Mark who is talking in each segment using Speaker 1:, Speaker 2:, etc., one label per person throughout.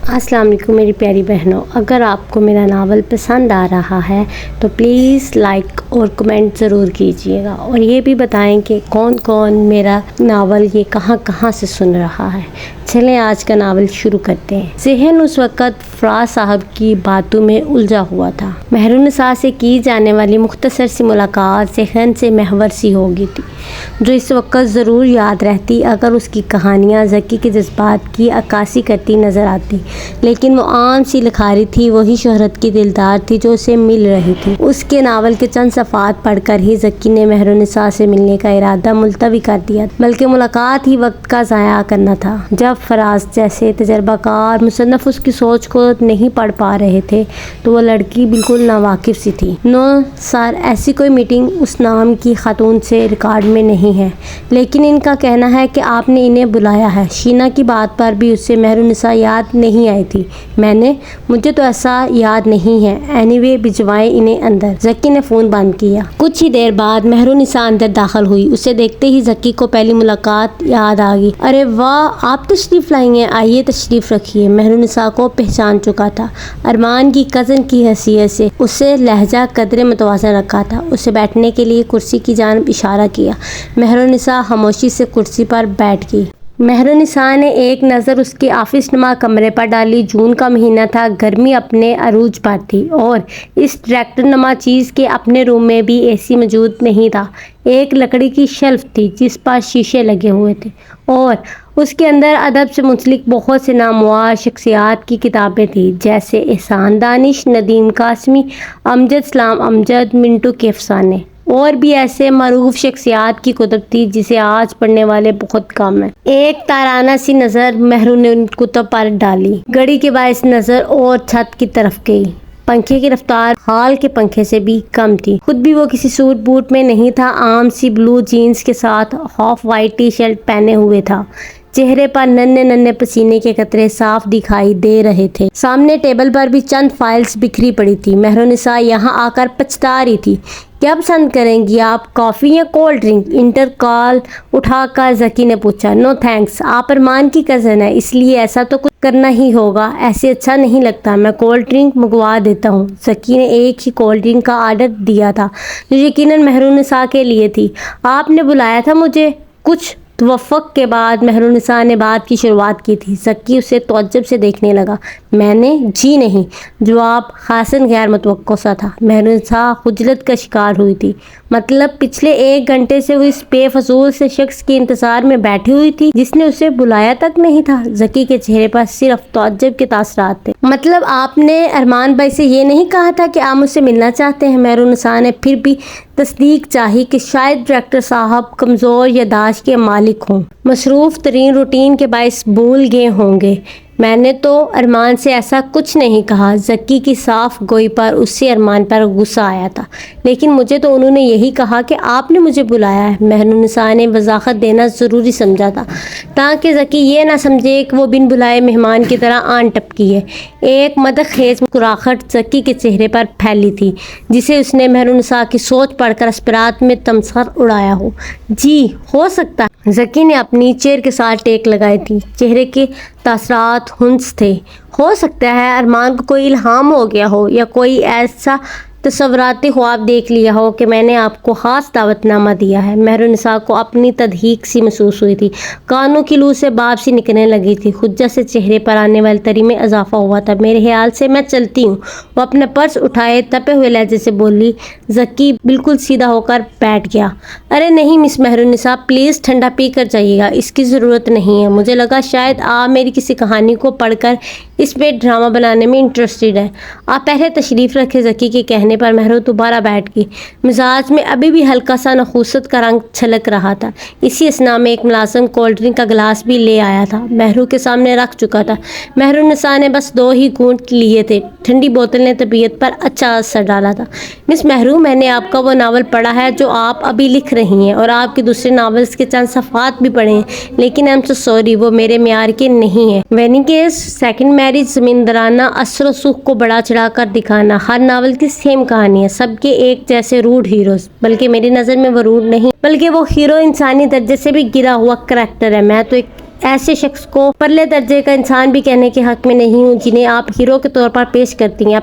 Speaker 1: السلام علیکم میری پیاری بہنوں، اگر آپ کو میرا ناول پسند آ رہا ہے تو پلیز لائک اور کمنٹ ضرور کیجیے گا، اور یہ بھی بتائیں کہ کون کون میرا ناول یہ کہاں کہاں سے سن رہا ہے۔ چلیں آج کا ناول شروع کرتے ہیں۔ ذہن اس وقت فراز صاحب کی باتوں میں الجھا ہوا تھا۔ مہرالنساء سے کی جانے والی مختصر سی ملاقات ذہن سے محور سی ہو گئی تھی، جو اس وقت ضرور یاد رہتی اگر اس کی کہانیاں ذکی کے جذبات کی عکاسی کرتی نظر آتی، لیکن وہ عام سی لکھاری تھی، وہی شہرت کی دلدار تھی جو اسے مل رہی تھی۔ اس کے ناول کے چند صفحات پڑھ کر ہی ذکی نے مہرالنساء سے ملنے کا ارادہ ملتوی کر دیا، بلکہ ملاقات ہی وقت کا ضائع کرنا تھا۔ جب فراز جیسے تجربہ کار مصنف اس کی سوچ کو نہیں پڑھ پا رہے تھے تو وہ لڑکی بالکل ناواقف سی تھی۔ نو سر، ایسی کوئی میٹنگ اس نام کی خاتون سے ریکارڈ میں نہیں ہے، لیکن ان کا کہنا ہے کہ آپ نے انہیں بلایا ہے۔ شینا کی بات پر بھی اسے مہرالنساء یاد نہیں آئی تھی۔ مجھے تو ایسا یاد نہیں ہے۔ اینی وے بھجوائیں انہیں اندر۔ ذکی نے فون بند کیا۔ کچھ ہی دیر بعد مہرالنساء اندر داخل ہوئی۔ اسے دیکھتے ہی ذکی کو پہلی ملاقات یاد آ گئی۔ ارے واہ، آپ تشریف لائی ہیں، آئیے تشریف رکھیے۔ مہرالنساء کو پہچان چکا تھا۔ ارمان کی کزن کی حیثیت سے اسے لہجہ قدرے متوازن رکھا تھا۔ اسے بیٹھنے کے لیے کرسی کی جانب اشارہ کیا۔ مہرالنساء خاموشی سے کرسی پر بیٹھ گئی۔ مہرالنساء نے ایک نظر اس کے آفس نما کمرے پر ڈالی۔ جون کا مہینہ تھا، گرمی اپنے عروج پر تھی، اور اس ٹریکٹر نما چیز کے اپنے روم میں بھی اے سی موجود نہیں تھا۔ ایک لکڑی کی شیلف تھی جس پر شیشے لگے ہوئے تھے، اور اس کے اندر ادب سے منسلک بہت سے نامور شخصیات کی کتابیں تھیں، جیسے احسان دانش، ندیم قاسمی، امجد اسلام امجد، منٹو کے افسانے، اور بھی ایسے معروف شخصیات کی کتب تھی جسے آج پڑھنے والے بہت کم ہیں۔ ایک تارانہ سی نظر مہرو نے ان کتب پر ڈالی، گھڑی کے باعث نظر اور چھت کی طرف گئی۔ پنکھے کی رفتار ہال کے پنکھے سے بھی کم تھی۔ خود بھی وہ کسی سوٹ بوٹ میں نہیں تھا، عام سی بلو جینز کے ساتھ ہاف وائٹ ٹی شرٹ پہنے ہوئے تھا۔ چہرے پر ننھے ننھے پسینے کے قطرے صاف دکھائی دے رہے تھے۔ سامنے ٹیبل پر بھی چند فائلز بکھری پڑی تھی۔ مہرالنساء یہاں آ کر پچھتا رہی تھی۔ کیا پسند کریں گی آپ، کافی یا کولڈ ڈرنک؟ انٹر کال اٹھا کر ذکی نے پوچھا۔ نو تھینکس، آپ ارمان کی کزن ہے، اس لیے ایسا تو کچھ کرنا ہی ہوگا۔ ایسے اچھا نہیں لگتا، میں کولڈ ڈرنک منگوا دیتا ہوں۔ ذکی نے ایک ہی کولڈ ڈرنک کا آرڈر دیا تھا، جو یقیناً مہرالنساء کے لیے تھی۔ آپ نے بلایا تھا مجھے؟ کچھ توفق کے بعد مہرالنساء نے بات کی شروعات کی تھی۔ ذکی اسے تعجب سے دیکھنے لگا۔ میں نے؟ جی نہیں، جواب خاصاً غیر متوقع سا تھا۔ مہرالنساء خجلت کا شکار ہوئی تھی۔ مطلب پچھلے 1 گھنٹے سے وہ اس بے فضول سے شخص کے انتظار میں بیٹھی ہوئی تھی جس نے اسے بلایا تک نہیں تھا۔ ذکی کے چہرے پر صرف تعجب کے تاثرات تھے۔ مطلب آپ نے ارمان بھائی سے یہ نہیں کہا تھا کہ آپ مجھ سے ملنا چاہتے ہیں؟ مہرالنساء نے پھر بھی تصدیق چاہی کہ شاید ڈائریکٹر صاحب کمزور یادداشت کے مالک ہوں، مصروف ترین روٹین کے باعث بھول گئے ہوں گے۔ میں نے تو ارمان سے ایسا کچھ نہیں کہا۔ ذکی کی صاف گوئی پر اس سے ارمان پر غصہ آیا تھا، لیکن مجھے تو انہوں نے یہی کہا کہ آپ نے مجھے بلایا ہے۔ مہرالنساء نے وضاحت دینا ضروری سمجھا تھا تاکہ ذکی یہ نہ سمجھے کہ وہ بن بلائے مہمان کی طرح آن ٹپکی ہے۔ ایک مدح خیز مسکراہٹ ذکی کے چہرے پر پھیلی تھی، جسے اس نے مہرالنساء کی سوچ پڑھ کر اسپرات میں تمسخر اڑایا ہو۔ جی ہو سکتا ہے۔ ذکی نے اپنی چیئر کے ساتھ ٹیک لگائی تھی، چہرے کے تاثرات ہنس تھے۔ ہو سکتا ہے ارمان کو کوئی الہام ہو گیا ہو، یا کوئی ایسا تصوراتی خواب دیکھ لیا ہو کہ میں نے آپ کو خاص دعوت نامہ دیا ہے۔ مہرالنساء کو اپنی تضحیک سی محسوس ہوئی تھی، کانوں کی لو سے باب سی نکلنے لگی تھی، خجلت سے چہرے پر آنے والی تری میں اضافہ ہوا تھا۔ میرے خیال سے میں چلتی ہوں۔ وہ اپنا پرس اٹھائے تپے ہوئے لہجے سے بولی۔ ذکی بالکل سیدھا ہو کر بیٹھ گیا۔ ارے نہیں مس مہرالنساء، پلیز ٹھنڈا پی کر جائیے گا، اس کی ضرورت نہیں ہے۔ مجھے لگا شاید آپ میری کسی کہانی کو پڑھ کر اس پہ ڈرامہ بنانے میں انٹرسٹڈ ہیں۔ آپ پہلے تشریف رکھے۔ ذکی کے کہنے پر مہرو دوبارہ بیٹھ گئی۔ مزاج میں ابھی بھی ہلکا سا نخوست کا رنگ چھلک رہا تھا۔ اسی اثنا میں ایک ملازم کولڈ ڈرنک کا گلاس بھی لے آیا تھا، مہرو کے سامنے رکھ چکا تھا۔ مہرالنساء نے بس 2 ہی گھونٹ لیے تھے۔ ٹھنڈی بوتل نے طبیعت پر اچھا اثر ڈالا تھا۔ مس مہرو، میں نے آپ کا وہ ناول پڑھا ہے جو آپ ابھی لکھ رہی ہیں، اور آپ کے دوسرے ناولز کے چند صفحات بھی پڑھے ہیں، لیکن I'm so sorry، وہ میرے معیار کے نہیں ہیں۔ وینیکیس، سیکنڈ میرج، زمیندارانہ اثر و سوکھ کو بڑا چڑھا کر دکھانا، ہر ناول کی سیم کہانی ہے، سب کے ایک جیسے روڈ ہیروز، بلکہ میری نظر میں وہ روڈ نہیں بلکہ وہ ہیرو انسانی درجے سے بھی گرا ہوا کریکٹر ہے۔ میں تو ایک ایسے شخص کو پرلے درجے کا انسان بھی کہنے کے حق میں نہیں ہوں جنہیں آپ ہیرو کے طور پر پیش کرتی ہیں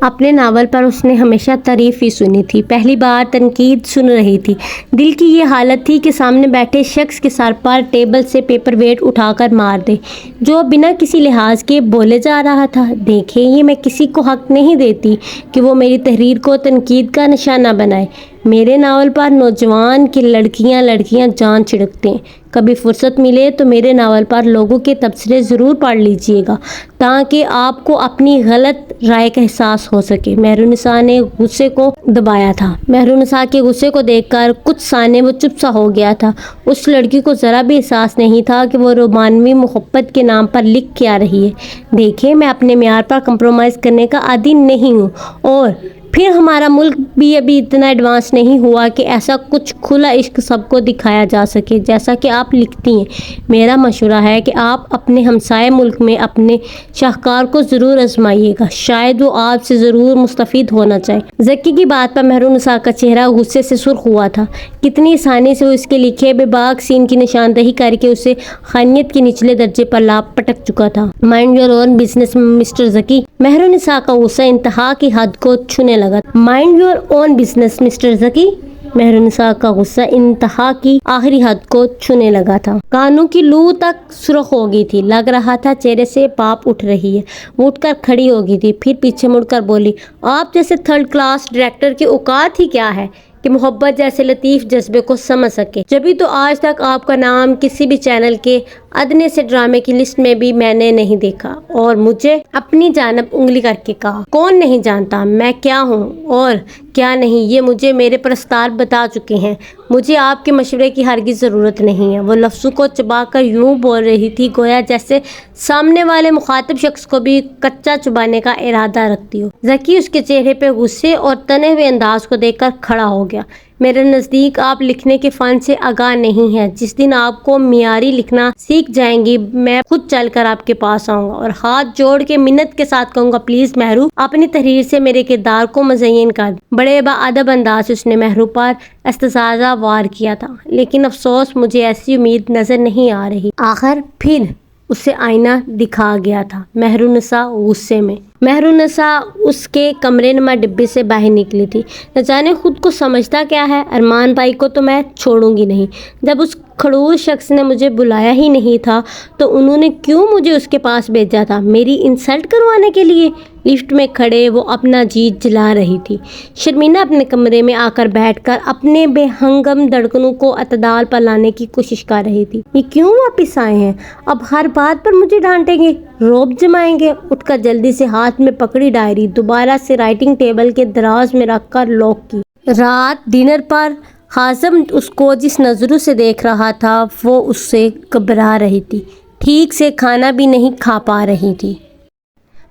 Speaker 1: اپنے ناول پر اس نے ہمیشہ تعریف ہی سنی تھی، پہلی بار تنقید سن رہی تھی۔ دل کی یہ حالت تھی کہ سامنے بیٹھے شخص کے سر پر ٹیبل سے پیپر ویٹ اٹھا کر مار دے، جو بنا کسی لحاظ کے بولے جا رہا تھا۔ دیکھیں، یہ میں کسی کو حق نہیں دیتی کہ وہ میری تحریر کو تنقید کا نشانہ بنائے۔ میرے ناول پر نوجوان کی لڑکیاں جان چھڑکتے ہیں۔ کبھی فرصت ملے تو میرے ناول پر لوگوں کے تبصرے ضرور پڑھ لیجیے گا تاکہ آپ کو اپنی غلط رائے کا احساس ہو سکے۔ مہرالنساء نے غصے کو دبایا تھا۔ مہرالنساء کے غصے کو دیکھ کر کچھ ثانیے وہ چپ سا ہو گیا تھا۔ اس لڑکی کو ذرا بھی احساس نہیں تھا کہ وہ رومانوی محبت کے نام پر لکھ کے آ رہی ہے۔ دیکھیں، میں اپنے معیار پر کمپرومائز کرنے کا عادی نہیں ہوں، اور پھر ہمارا ملک بھی ابھی اتنا ایڈوانس نہیں ہوا کہ ایسا کچھ کھلا عشق سب کو دکھایا جا سکے جیسا کہ آپ لکھتی ہیں۔ میرا مشورہ ہے کہ آپ اپنے ہمسائے ملک میں اپنے شاہکار کو ضرور آزمائیے گا، شاید وہ آپ سے ضرور مستفید ہونا چاہے۔ ذکی کی بات پر مہرالنساء کا چہرہ غصے سے سرخ ہوا تھا۔ کتنی آسانی سے وہ اس کے لکھے بے باک سین کی نشاندہی کر کے اسے خانیت کے نچلے درجے پر لا پٹک چکا تھا۔ Mind your own business mister Zaki. Mehrunnisa کا غصہ انتہا کی حد کو چھونے لگا۔ Mind your own business mister Zaki. Mehrunnisa کا غصہ انتہا کی آخری حد کو چھونے لگا تھا۔ کانوں کی لو تک سرخ ہو گئی تھی، لگ رہا تھا چہرے سے پاپ اٹھ رہی ہے۔ وہ اٹھ کر کھڑی ہو گئی تھی، پھر پیچھے مڑ کر بولی، آپ جیسے تھرڈ کلاس ڈائریکٹر کی اوقات ہی کیا ہے کہ محبت جیسے لطیف جذبے کو سمجھ سکے؟ جبھی تو آج تک آپ کا نام کسی بھی چینل کے ادنے سے ڈرامے کی لسٹ میں بھی میں نے نہیں دیکھا۔ اور مجھے اپنی جانب انگلی کر کے کہا، کون نہیں جانتا میں کیا ہوں اور کیا نہیں، یہ مجھے میرے پرستار بتا چکے ہیں۔ مجھے آپ کے مشورے کی ہرگز ضرورت نہیں ہے۔ وہ لفظوں کو چبا کر یوں بول رہی تھی گویا جیسے سامنے والے مخاطب شخص کو بھی کچا چبانے کا ارادہ رکھتی ہو۔ ذکی اس کے چہرے پہ غصے اور تنے ہوئے انداز کو دیکھ کر کھڑا ہو گیا۔ میرے نزدیک آپ لکھنے کے فن سے آگاہ نہیں ہیں۔ جس دن آپ کو معیاری لکھنا سیکھ جائیں گی، میں خود چل کر آپ کے پاس آؤں گا اور ہاتھ جوڑ کے منت کے ساتھ کہوں گا، پلیز مہرو، اپنی تحریر سے میرے کردار کو مزین کر دیں۔ بڑے باادب انداز سے اس نے مہرو پر استحضاء وار کیا تھا، لیکن افسوس مجھے ایسی امید نظر نہیں آ رہی۔ آخر پھر اسے آئینہ دکھا گیا تھا۔ مہرالنساء غصے میں۔ مہرالنساء اس کے کمرے نما ڈبے سے باہر نکلی تھی۔ نہ جانے خود کو سمجھتا کیا ہے، ارمان بھائی کو تو میں چھوڑوں گی نہیں۔ جب اس کھڑوس شخص نے مجھے بلایا ہی نہیں تھا تو انہوں نے کیوں مجھے اس کے پاس بھیجا تھا؟ میری انسلٹ کروانے کے لیے؟ لفٹ میں کھڑے وہ اپنا جی جلا رہی تھی۔ شرمینہ اپنے کمرے میں آ کر بیٹھ کر اپنے بے ہنگم دھڑکنوں کو اعتدال پر لانے کی کوشش کر رہی تھی۔ یہ کیوں واپس آئے ہیں؟ اب ہر بات پر مجھے ڈانٹیں گے، روب جمائیں گے؟ اٹھ کر جلدی سے ہاتھ میں پکڑی ڈائری دوبارہ سے رائٹنگ ٹیبل کے دراز میں رکھ کر لاک کی۔ رات ڈنر پر حازم اس کو جس نظروں سے دیکھ رہا تھا وہ اس سے گھبرا رہی تھی۔ ٹھیک سے کھانا بھی نہیں کھا پا رہی تھی۔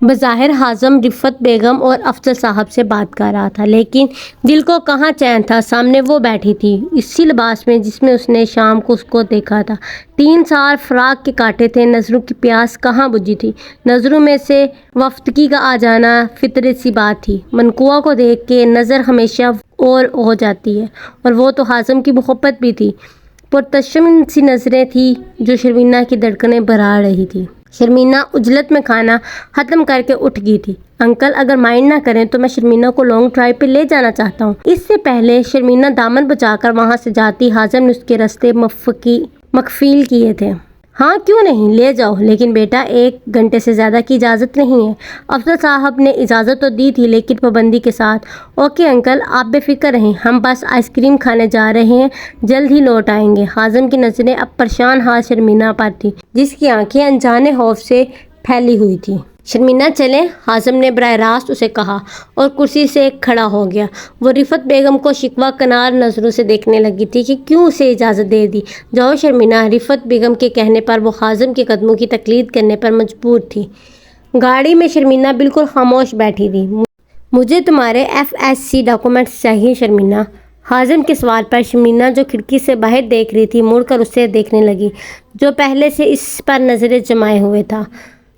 Speaker 1: بظاہر حازم رفت بیگم اور افضل صاحب سے بات کر رہا تھا، لیکن دل کو کہاں چین تھا۔ سامنے وہ بیٹھی تھی اسی لباس میں جس میں اس نے شام کو اس کو دیکھا تھا۔ 3 سال فراق کے کاٹے تھے، نظروں کی پیاس کہاں بجھی تھی؟ نظروں میں سے وفتگی کا آ جانا فطرت سی بات تھی۔ منقوہ کو دیکھ کے نظر ہمیشہ اور ہو جاتی ہے، اور وہ تو حازم کی محبت بھی تھی۔ پرتشم سی نظریں تھی جو شرمینہ کی دھڑکنیں بڑھا رہی تھی۔ شرمینہ عجلت میں کھانا ختم کر کے اٹھ گئی تھی۔ انکل اگر مائنڈ نہ کریں تو میں شرمینہ کو لانگ ڈرائیو پہ لے جانا چاہتا ہوں۔ اس سے پہلے شرمینہ دامن بچا کر وہاں سے جاتی، حازم نے اس کے راستے مکفیل کیے تھے۔ ہاں کیوں نہیں، لے جاؤ، لیکن بیٹا 1 گھنٹے سے زیادہ کی اجازت نہیں ہے۔ افضل صاحب نے اجازت تو دی تھی لیکن پابندی کے ساتھ۔ اوکے انکل، آپ بے فکر رہیں، ہم بس آئس کریم کھانے جا رہے ہیں، جلد ہی لوٹ آئیں گے۔ حازم کی نظریں اب پریشان حال شرمینہ پر تھی جس کی آنکھیں انجانے خوف سے پھیلی ہوئی تھیں۔ شرمینہ چلیں، حازم نے براہ راست اسے کہا اور کرسی سے کھڑا ہو گیا۔ وہ رفت بیگم کو شکوہ کنار نظروں سے دیکھنے لگی تھی کہ کیوں اسے اجازت دے دی۔ جاؤ شرمینہ۔ رفت بیگم کے کہنے پر وہ حازم کے قدموں کی تقلید کرنے پر مجبور تھی۔ گاڑی میں شرمینہ بالکل خاموش بیٹھی تھی۔ مجھے تمہارے FSC ڈاکومنٹس چاہیے شرمینہ۔ حازم کے سوال پر شرمینہ جو کھڑکی سے باہر دیکھ رہی تھی مڑ کر اسے دیکھنے لگی جو پہلے سے اس پر نظریں جمائے ہوئے تھا۔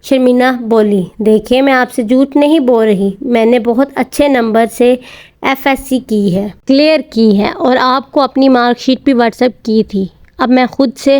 Speaker 1: شرمینہ بولی، دیکھیں میں آپ سے جھوٹ نہیں بول رہی، میں نے بہت اچھے نمبر سے FSC کی ہے، کلیئر کی ہے اور آپ کو اپنی مارک شیٹ بھی واٹس ایپ کی تھی۔ اب میں خود سے